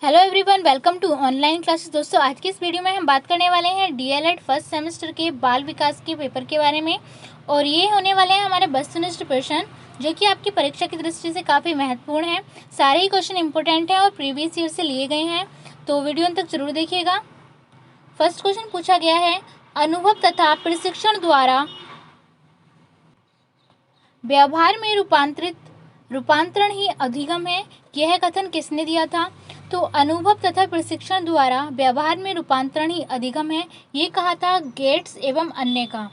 Hello everyone, welcome to online classes. दोस्तों, आज की इस वीडियो में हम बात करने वाले हैं डीएलएड फर्स्ट सेमेस्टर के बाल विकास के पेपर के बारे में। और ये होने वाले हैं हमारे वस्तुनिष्ठ प्रश्न, जो कि आपकी परीक्षा की दृष्टि से काफ़ी महत्वपूर्ण है। सारे ही क्वेश्चन इंपॉर्टेंट हैं और प्रीवियस ईयर से लिए गए हैं, तो वीडियो अंत तक जरूर देखिएगा। फर्स्ट क्वेश्चन पूछा गया है, अनुभव तथा प्रशिक्षण द्वारा व्यवहार में रूपांतरण ही अधिगम है। यह कथन किसने दिया था? तो अनुभव तथा प्रशिक्षण द्वारा व्यवहार में रूपांतरण ही अधिगम है, ये कहा था गेट्स एवं अन्य का।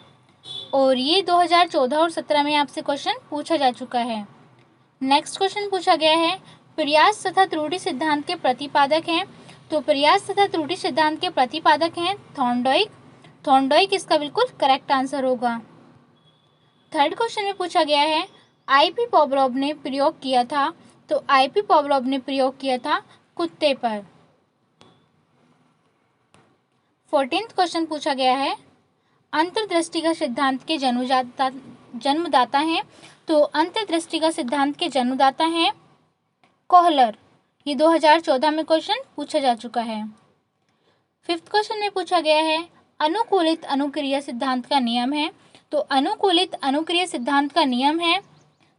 और ये 2014 और 17 में आपसे क्वेश्चन पूछा जा चुका है। नेक्स्ट क्वेश्चन पूछा गया है, प्रयास तथा त्रुटि सिद्धांत के प्रतिपादक हैं। तो प्रयास तथा त्रुटि सिद्धांत के प्रतिपादक हैं थॉर्नडाइक इसका बिल्कुल करेक्ट आंसर होगा। थर्ड क्वेश्चन में पूछा गया है, आईपी पॉवलोव ने प्रयोग किया था। तो आईपी पॉवलोव ने प्रयोग किया था कुत्ते पर। 14th क्वेश्चन पूछा गया है, अंतर्दृष्टि का सिद्धांत के जन्मदाता हैं। तो अंतर्दृष्टि का सिद्धांत के जन्मदाता हैं कोहलर। ये 2014 में क्वेश्चन पूछा जा चुका है। 5th क्वेश्चन में पूछा गया है, अनुकूलित अनुक्रिया सिद्धांत का नियम है। तो अनुकूलित अनुक्रिया सिद्धांत का नियम है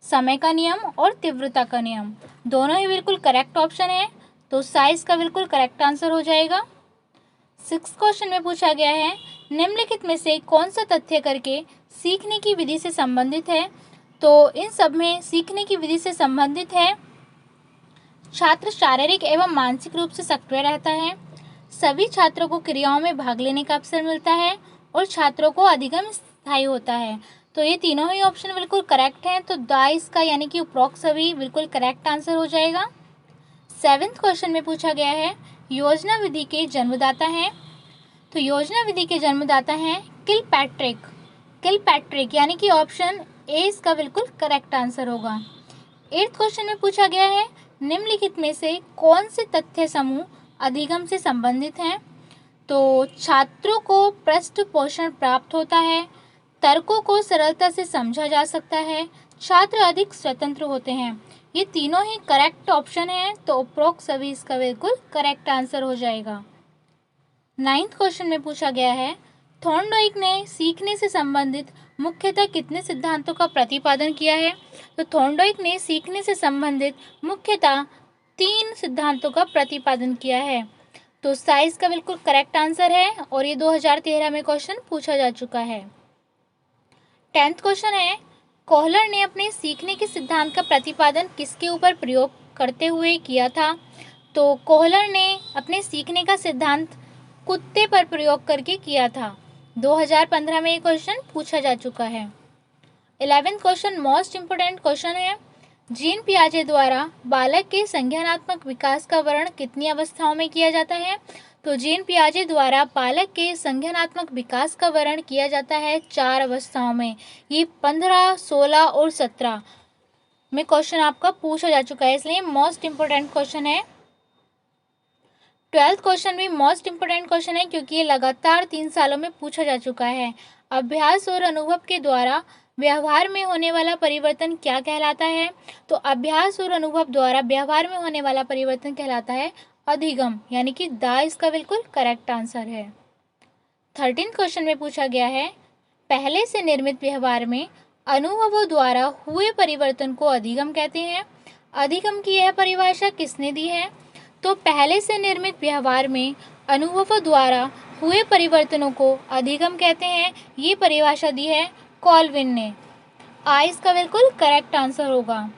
समय का नियम और तीव्रता का नियम। दोनों ही बिल्कुल करेक्ट ऑप्शन है, तो साइज का बिल्कुल करेक्ट आंसर हो जाएगा। 6th क्वेश्चन में पूछा गया है, निम्नलिखित में से कौन सा तथ्य करके सीखने की विधि से संबंधित है? तो इन सब में सीखने की विधि से संबंधित है, छात्र शारीरिक एवं मानसिक रूप से सक्रिय रहता है, सभी छात्रों को क्रियाओं में भाग लेने का अवसर मिलता है, और छात्रों को अधिगम स्थायी होता है। तो ये तीनों ही ऑप्शन बिल्कुल करेक्ट हैं, तो दाइस का यानी कि उपरोक्त सभी बिल्कुल करेक्ट आंसर हो जाएगा। 7th क्वेश्चन में पूछा गया है, योजना विधि के जन्मदाता हैं। तो योजना विधि के जन्मदाता हैं किलपैट्रिक यानी कि ऑप्शन ए इसका बिल्कुल करेक्ट आंसर होगा। 8th क्वेश्चन में पूछा गया है, निम्नलिखित में से कौन से तथ्य समूह अधिगम से संबंधित हैं? तो छात्रों को पृष्ठपोषण प्राप्त होता है, तर्कों को सरलता से समझा जा सकता है, छात्र अधिक स्वतंत्र होते हैं। ये तीनों ही करेक्ट ऑप्शन हैं, तो उपरोक्त सभी इसका बिल्कुल करेक्ट आंसर हो जाएगा। 9th क्वेश्चन में पूछा गया है, थॉर्नडाइक ने सीखने से संबंधित मुख्यतः कितने सिद्धांतों का प्रतिपादन किया है? तो थॉर्नडाइक ने सीखने से संबंधित मुख्यतः 3 सिद्धांतों का प्रतिपादन किया है, तो साइज का बिल्कुल करेक्ट आंसर है, और ये 2013 में क्वेश्चन पूछा जा चुका है। 10th क्वेश्चन है, कोहलर ने अपने सीखने के सिद्धांत का प्रतिपादन किसके ऊपर प्रयोग करते हुए किया था? तो कोहलर ने अपने सीखने का सिद्धांत कुत्ते पर प्रयोग करके किया था। 2015 में ये क्वेश्चन पूछा जा चुका है। 11th question most important question है, जीन पियाजे द्वारा बालक के संज्ञानात्मक विकास का वर्णन कितनी अवस्थाओं में किया जाता है? तो जीन पियाजे द्वारा बालक के संज्ञानात्मक विकास का वर्णन किया जाता है 4 अवस्थाओं में। ये 15, 16 और 17 में क्वेश्चन आपका पूछा जा चुका है, इसलिए मोस्ट इम्पोर्टेंट क्वेश्चन है। 12th क्वेश्चन भी मोस्ट इम्पोर्टेंट क्वेश्चन है, क्योंकि ये लगातार 3 सालों में पूछा जा चुका है। अभ्यास और अनुभव के द्वारा व्यवहार में होने वाला परिवर्तन क्या कहलाता है? तो अभ्यास और अनुभव द्वारा व्यवहार में होने वाला परिवर्तन कहलाता है अधिगम, यानी कि द इसका बिल्कुल करेक्ट आंसर है। 13th क्वेश्चन में पूछा गया है, पहले से निर्मित व्यवहार में अनुभवों द्वारा हुए परिवर्तन को अधिगम कहते हैं। अधिगम की यह परिभाषा किसने दी है? तो पहले से निर्मित व्यवहार में अनुभवों द्वारा हुए परिवर्तनों को अधिगम कहते हैं, ये परिभाषा दी है कॉल्विन ने। आई इसका बिल्कुल करेक्ट आंसर होगा।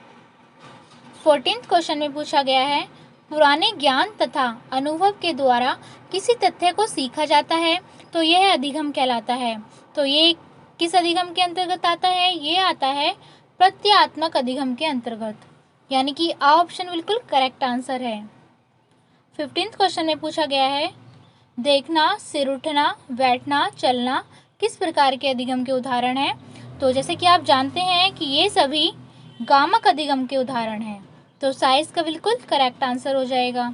14th क्वेश्चन में पूछा गया है, पुराने ज्ञान तथा अनुभव के द्वारा किसी तथ्य को सीखा जाता है, तो यह अधिगम कहलाता है। तो ये किस अधिगम के अंतर्गत आता है? ये आता है प्रत्यात्मक अधिगम के अंतर्गत, यानी कि आ ऑप्शन बिल्कुल करेक्ट आंसर है। 15th क्वेश्चन में पूछा गया है, देखना, सिर उठना, बैठना, चलना किस प्रकार के अधिगम के उदाहरण हैं? तो जैसे कि आप जानते हैं कि ये सभी गामक अधिगम के उदाहरण हैं, तो साइज का बिल्कुल करेक्ट आंसर हो जाएगा।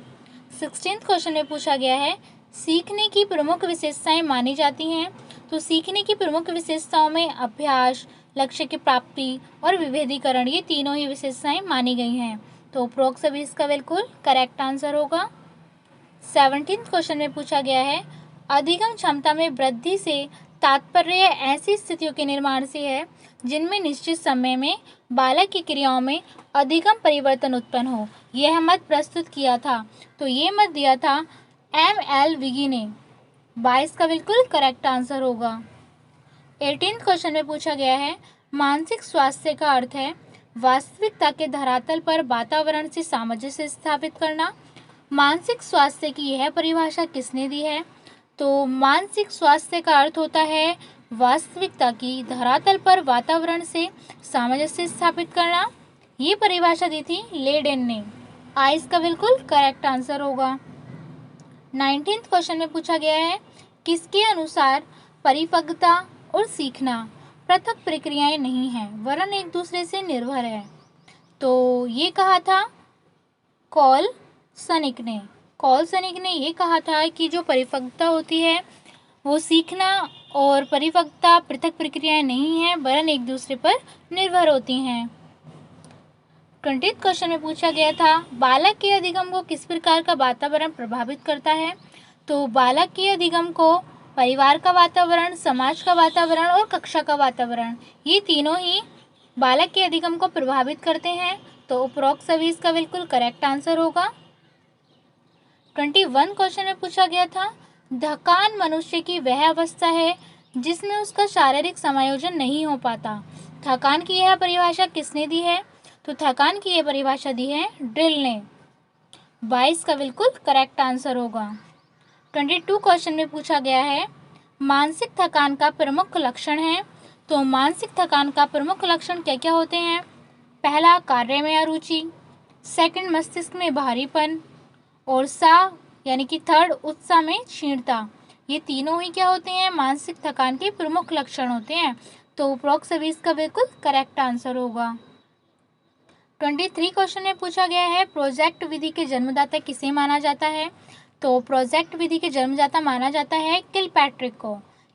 16th क्वेश्चन में पूछा गया है, सीखने की प्रमुख विशेषताएं मानी जाती हैं। तो सीखने की प्रमुख विशेषताओं में अभ्यास, लक्ष्य की प्राप्ति और विभेदीकरण, ये तीनों ही विशेषताएं मानी गई हैं, तो उपरोक्त सभी इसका बिल्कुल करेक्ट आंसर होगा। 17th क्वेश्चन में पूछा गया है, अधिगम क्षमता में वृद्धि से तात्पर्य ऐसी स्थितियों के निर्माण से है जिनमें निश्चित समय में बालक की क्रियाओं में अधिगम परिवर्तन उत्पन्न हो। यह मत प्रस्तुत किया था, तो ये मत दिया था M.L. विगी ने। 22 का बिल्कुल करेक्ट आंसर होगा। 18th क्वेश्चन में पूछा गया है, मानसिक स्वास्थ्य का अर्थ है वास्तविकता के धरातल पर वातावरण से सामंजस्य स्थापित करना। मानसिक स्वास्थ्य की यह परिभाषा किसने दी है? तो मानसिक स्वास्थ्य का अर्थ होता है वास्तविकता की धरातल पर वातावरण से सामंजस्य स्थापित करना। ये परिभाषा दी थी लेडेन ने। आइस का बिल्कुल करेक्ट आंसर होगा। 19th क्वेश्चन में पूछा गया है, किसके अनुसार परिपक्वता और सीखना पृथक प्रक्रियाएं नहीं हैं वरन एक दूसरे से निर्भर है? तो ये कहा था कॉल सनिक ने। कॉल सनिक ने ये कहा था कि जो परिपक्वता होती है वो सीखना और परिपक्वता पृथक प्रक्रियाएं नहीं हैं वरन एक दूसरे पर निर्भर होती हैं। 20th क्वेश्चन में पूछा गया था, बालक के अधिगम को किस प्रकार का वातावरण प्रभावित करता है? तो बालक के अधिगम को परिवार का वातावरण, समाज का वातावरण और कक्षा का वातावरण, ये तीनों ही बालक के अधिगम को प्रभावित करते हैं। तो उपरोक्त सभी इसका बिल्कुल करेक्ट आंसर होगा। 21 क्वेश्चन में पूछा गया था, थकान मनुष्य की वह अवस्था है जिसमें उसका शारीरिक समायोजन नहीं हो पाता। थकान की यह परिभाषा किसने दी है? तो थकान की यह परिभाषा दी है ड्रिल ने। 22 का बिल्कुल करेक्ट आंसर होगा। 22 क्वेश्चन में पूछा गया है, मानसिक थकान का प्रमुख लक्षण है। तो मानसिक थकान का प्रमुख लक्षण क्या क्या होते हैं? पहला, कार्य में अरुचि। सेकंड, मस्तिष्क में भारीपन। और यानी कि थर्ड, उत्साह में क्षीणता। ये तीनों ही क्या होते हैं? मानसिक थकान के प्रमुख लक्षण होते हैं। तो उपरोक्त सभी इसका बिल्कुल करेक्ट आंसर होगा। 23 क्वेश्चन में पूछा गया है, प्रोजेक्ट विधि के जन्मदाता किसे माना जाता है? तो प्रोजेक्ट विधि के जन्मदाता माना जाता है किलपैट्रिक को।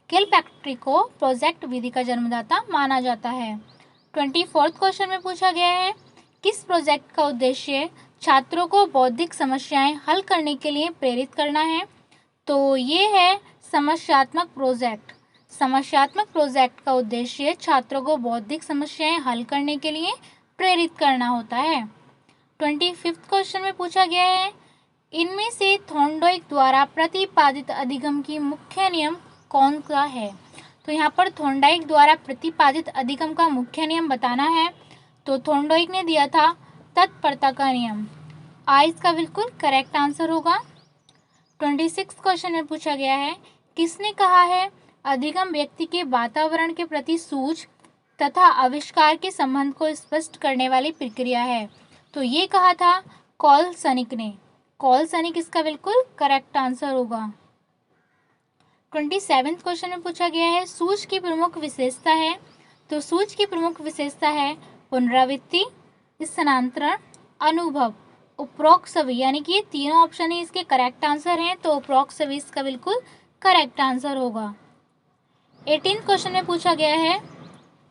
किलपैट्रिक को प्रोजेक्ट विधि का जन्मदाता माना जाता है। 24th क्वेश्चन में पूछा गया है, किस प्रोजेक्ट का उद्देश्य छात्रों को बौद्धिक समस्याएं हल करने के लिए प्रेरित करना है? तो ये है समस्यात्मक प्रोजेक्ट। समस्यात्मक प्रोजेक्ट का उद्देश्य छात्रों को बौद्धिक समस्याएं हल करने के लिए प्रेरित करना होता है। 25th क्वेश्चन में पूछा गया है, इनमें से थॉर्नडाइक द्वारा प्रतिपादित अधिगम की मुख्य नियम कौन सा है? तो यहाँ पर थॉर्नडाइक द्वारा प्रतिपादित अधिगम का मुख्य नियम बताना है। तो थॉर्नडाइक ने दिया था तत्परता का नियम। इसका बिल्कुल करेक्ट आंसर होगा। 26 क्वेश्चन में पूछा गया है, किसने कहा है अधिगम व्यक्ति के वातावरण के प्रति सूझ तथा आविष्कार के संबंध को स्पष्ट करने वाली प्रक्रिया है? तो ये कहा था कॉल सनिक ने। कॉल सनिक इसका बिल्कुल करेक्ट आंसर होगा। 27th क्वेश्चन में पूछा गया है, सूझ की प्रमुख विशेषता है। तो सूझ की प्रमुख विशेषता है पुनरावृत्ति, स्थानांतरण, अनुभव। उपरोक्त सभी, यानी कि ये तीनों ऑप्शन ही इसके करेक्ट आंसर हैं। तो उपरोक्त सभी इसका बिल्कुल करेक्ट आंसर होगा। 18th क्वेश्चन में पूछा गया है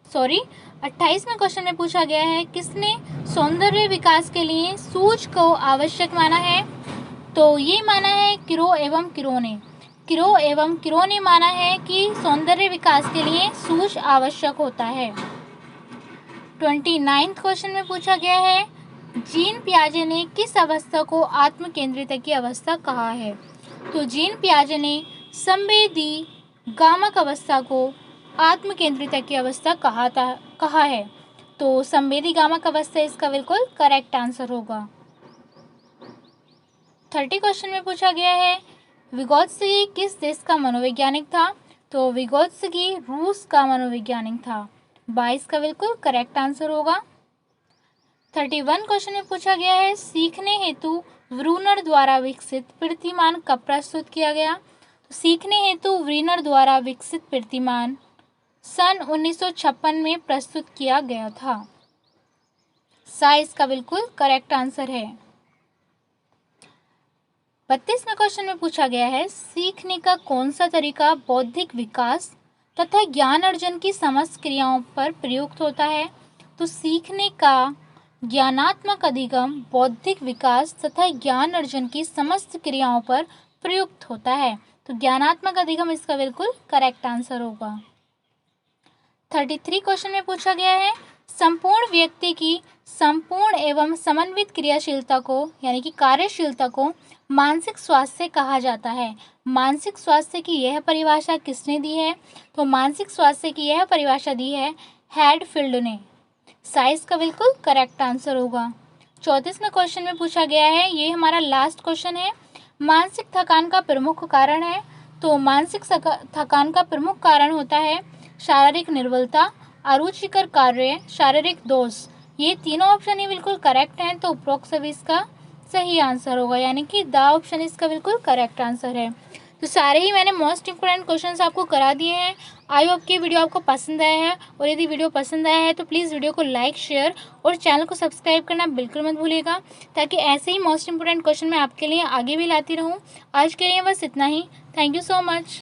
28वें क्वेश्चन में पूछा गया है, किसने सौंदर्य विकास के लिए सूझ को आवश्यक माना है? तो ये माना है किरो एवं किरो ने। किरो एवं किरो ने माना है कि सौंदर्य विकास के लिए सूझ आवश्यक होता है। 29th क्वेश्चन में पूछा गया है, जीन पियाजे ने किस अवस्था को आत्म केंद्रित की अवस्था कहा है? तो जीन पियाजे ने संवेदी गामक अवस्था को आत्म केंद्रित की अवस्था कहा है। तो संवेदी गामक अवस्था इसका बिल्कुल करेक्ट आंसर होगा। 30 क्वेश्चन में पूछा गया है, विगोत्सकी किस देश का मनोवैज्ञानिक था? तो विगोत्सकी रूस का मनोवैज्ञानिक था। 22 का बिल्कुल करेक्ट आंसर होगा। 31 क्वेश्चन में पूछा गया है, सीखने हेतु व्रूनर द्वारा विकसित कीर्तिमान कब प्रस्तुत किया गया? सीखने हेतु व्रूनर द्वारा विकसित कीर्तिमान सन 1956 में प्रस्तुत किया गया था। इसका बिल्कुल करेक्ट आंसर है। 32वें क्वेश्चन में पूछा गया है, सीखने का कौन सा तरीका बौद्धिक विकास तथा ज्ञान अर्जन की समस्त क्रियाओं पर प्रयुक्त होता है? तो सीखने का ज्ञानात्मक अधिगम बौद्धिक विकास तथा ज्ञान अर्जन की समस्त क्रियाओं पर प्रयुक्त होता है। तो ज्ञानात्मक अधिगम इसका बिल्कुल करेक्ट आंसर होगा। 33 क्वेश्चन में पूछा गया है, संपूर्ण व्यक्ति की संपूर्ण एवं समन्वित क्रियाशीलता को यानी कि कार्यशीलता को मानसिक स्वास्थ्य कहा जाता है। मानसिक स्वास्थ्य की यह परिभाषा किसने दी है? तो मानसिक स्वास्थ्य की यह परिभाषा दी है हैडफील्ड ने। साइज का बिल्कुल करेक्ट आंसर होगा। 34वें क्वेश्चन में पूछा गया है, ये हमारा लास्ट क्वेश्चन है, मानसिक थकान का प्रमुख कारण है। तो मानसिक थकान का प्रमुख कारण होता है शारीरिक निर्बलता, अरुचिकर कार्य, शारीरिक दोष। ये तीनों ऑप्शन ही बिल्कुल करेक्ट हैं, तो उपरोक्त सभी इसका सही आंसर होगा, यानी कि द ऑप्शन इसका बिल्कुल करेक्ट आंसर है। तो सारे ही मैंने मोस्ट इंपोर्टेंट क्वेश्चंस आपको करा दिए हैं। आई होप कि वीडियो आपको पसंद आया है, और यदि वीडियो पसंद आया है तो प्लीज़ वीडियो को लाइक, शेयर और चैनल को सब्सक्राइब करना बिल्कुल मत भूलिएगा, ताकि ऐसे ही मोस्ट इंपोर्टेंट क्वेश्चन मैं आपके लिए आगे भी लाती रहूँ। आज के लिए बस इतना ही। Thank you so much.